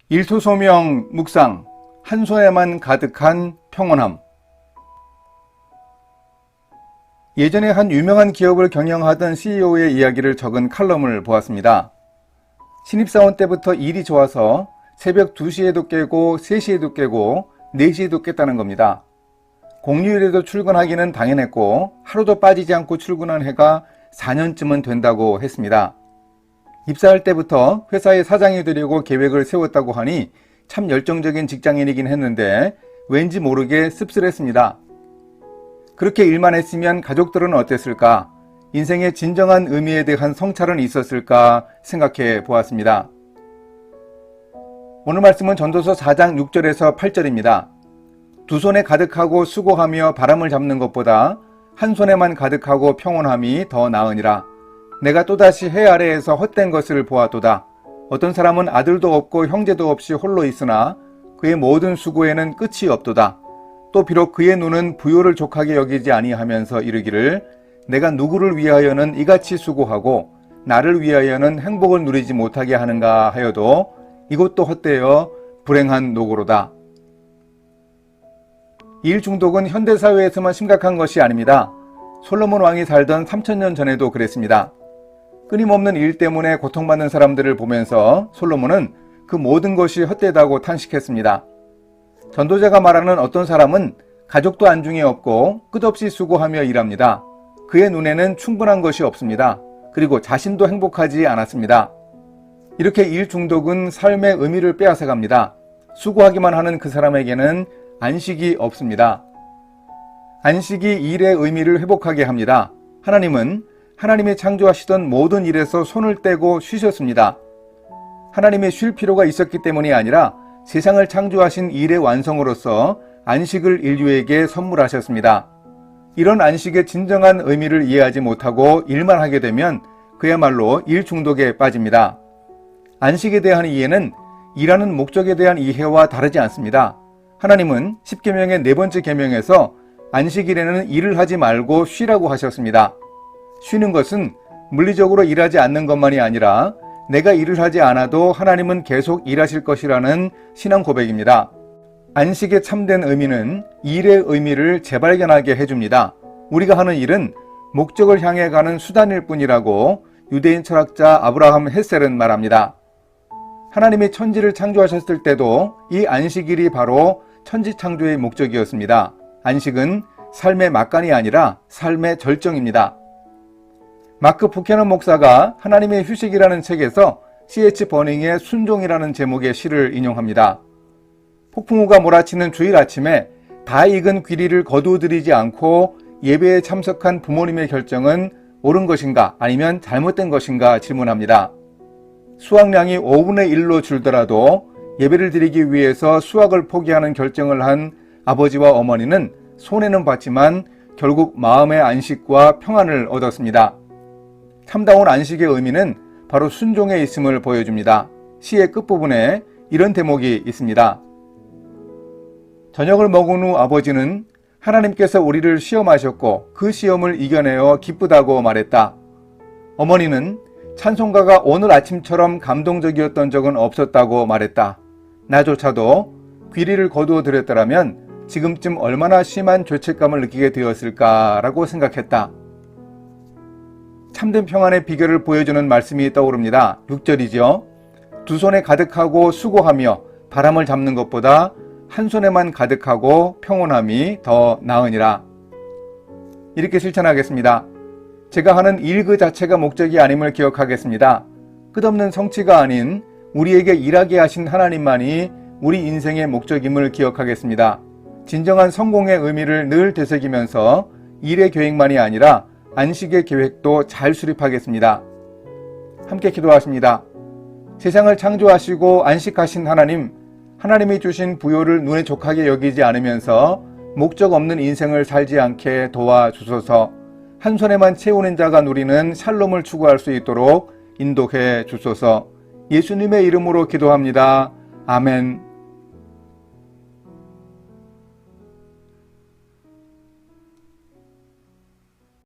일토소명 묵상, 한 손에만 가득한 평온함. 예전에 한 유명한 기업을 경영하던 CEO의 이야기를 적은 칼럼을 보았습니다. 신입사원 때부터 일이 좋아서 새벽 2시에도 깨고 3시에도 깨고 4시에도 깼다는 겁니다. 공휴일에도 출근하기는 당연했고 하루도 빠지지 않고 출근한 해가 4년쯤은 된다고 했습니다. 입사할 때부터 회사의 사장이 되려고 계획을 세웠다고 하니 참 열정적인 직장인이긴 했는데 왠지 모르게 씁쓸했습니다. 그렇게 일만 했으면 가족들은 어땠을까? 인생의 진정한 의미에 대한 성찰은 있었을까 생각해 보았습니다. 오늘 말씀은 전도서 4장 6절에서 8절입니다. 두 손에 가득하고 수고하며 바람을 잡는 것보다 한 손에만 가득하고 평온함이 더 나으니라. 내가 또다시 해 아래에서 헛된 것을 보았도다. 어떤 사람은 아들도 없고 형제도 없이 홀로 있으나 그의 모든 수고에는 끝이 없도다. 또 비록 그의 눈은 부요를 족하게 여기지 아니하면서 이르기를 내가 누구를 위하여는 이같이 수고하고 나를 위하여는 행복을 누리지 못하게 하는가 하여도 이것도 헛되어 불행한 노고로다. 일 중독은 현대사회에서만 심각한 것이 아닙니다. 솔로몬 왕이 살던 3000년 전에도 그랬습니다. 끊임없는 일 때문에 고통받는 사람들을 보면서 솔로몬은 그 모든 것이 헛되다고 탄식했습니다. 전도자가 말하는 어떤 사람은 가족도 안중에 없고 끝없이 수고하며 일합니다. 그의 눈에는 충분한 것이 없습니다. 그리고 자신도 행복하지 않았습니다. 이렇게 일 중독은 삶의 의미를 빼앗아갑니다. 수고하기만 하는 그 사람에게는 안식이 없습니다. 안식이 일의 의미를 회복하게 합니다. 하나님은 하나님이 창조하시던 모든 일에서 손을 떼고 쉬셨습니다. 하나님이 쉴 필요가 있었기 때문이 아니라 세상을 창조하신 일의 완성으로서 안식을 인류에게 선물하셨습니다. 이런 안식의 진정한 의미를 이해하지 못하고 일만 하게 되면 그야말로 일 중독에 빠집니다. 안식에 대한 이해는 일하는 목적에 대한 이해와 다르지 않습니다. 하나님은 10계명의 4번째 계명에서 안식일에는 일을 하지 말고 쉬라고 하셨습니다. 쉬는 것은 물리적으로 일하지 않는 것만이 아니라 내가 일을 하지 않아도 하나님은 계속 일하실 것이라는 신앙 고백입니다. 안식의 참된 의미는 일의 의미를 재발견하게 해줍니다. 우리가 하는 일은 목적을 향해 가는 수단일 뿐이라고 유대인 철학자 아브라함 헬셀은 말합니다. 하나님이 천지를 창조하셨을 때도 이 안식일이 바로 천지 창조의 목적이었습니다. 안식은 삶의 막간이 아니라 삶의 절정입니다. 마크 부캐넌 목사가 하나님의 휴식이라는 책에서 C.H. 버닝의 순종이라는 제목의 시를 인용합니다. 폭풍우가 몰아치는 주일 아침에 다 익은 귀리를 거두어들이지 않고 예배에 참석한 부모님의 결정은 옳은 것인가 아니면 잘못된 것인가 질문합니다. 수확량이 5분의 1로 줄더라도 예배를 드리기 위해서 수확을 포기하는 결정을 한 아버지와 어머니는 손해는 봤지만 결국 마음의 안식과 평안을 얻었습니다. 참다운 안식의 의미는 바로 순종에 있음을 보여줍니다. 시의 끝부분에 이런 대목이 있습니다. 저녁을 먹은 후 아버지는 하나님께서 우리를 시험하셨고 그 시험을 이겨내어 기쁘다고 말했다. 어머니는 찬송가가 오늘 아침처럼 감동적이었던 적은 없었다고 말했다. 나조차도 귀리를 거두어 드렸더라면 지금쯤 얼마나 심한 죄책감을 느끼게 되었을까라고 생각했다. 참된 평안의 비결을 보여주는 말씀이 떠오릅니다. 6절이죠. 두 손에 가득하고 수고하며 바람을 잡는 것보다 한 손에만 가득하고 평온함이 더 나으니라. 이렇게 실천하겠습니다. 제가 하는 일 그 자체가 목적이 아님을 기억하겠습니다. 끝없는 성취가 아닌 우리에게 일하게 하신 하나님만이 우리 인생의 목적임을 기억하겠습니다. 진정한 성공의 의미를 늘 되새기면서 일의 계획만이 아니라 안식의 계획도 잘 수립하겠습니다. 함께 기도하십니다. 세상을 창조하시고 안식하신 하나님, 하나님이 주신 부요를 눈에 족하게 여기지 않으면서 목적 없는 인생을 살지 않게 도와주소서. 한 손에만 채우는 자가 누리는 샬롬을 추구할 수 있도록 인도해 주소서. 예수님의 이름으로 기도합니다. 아멘.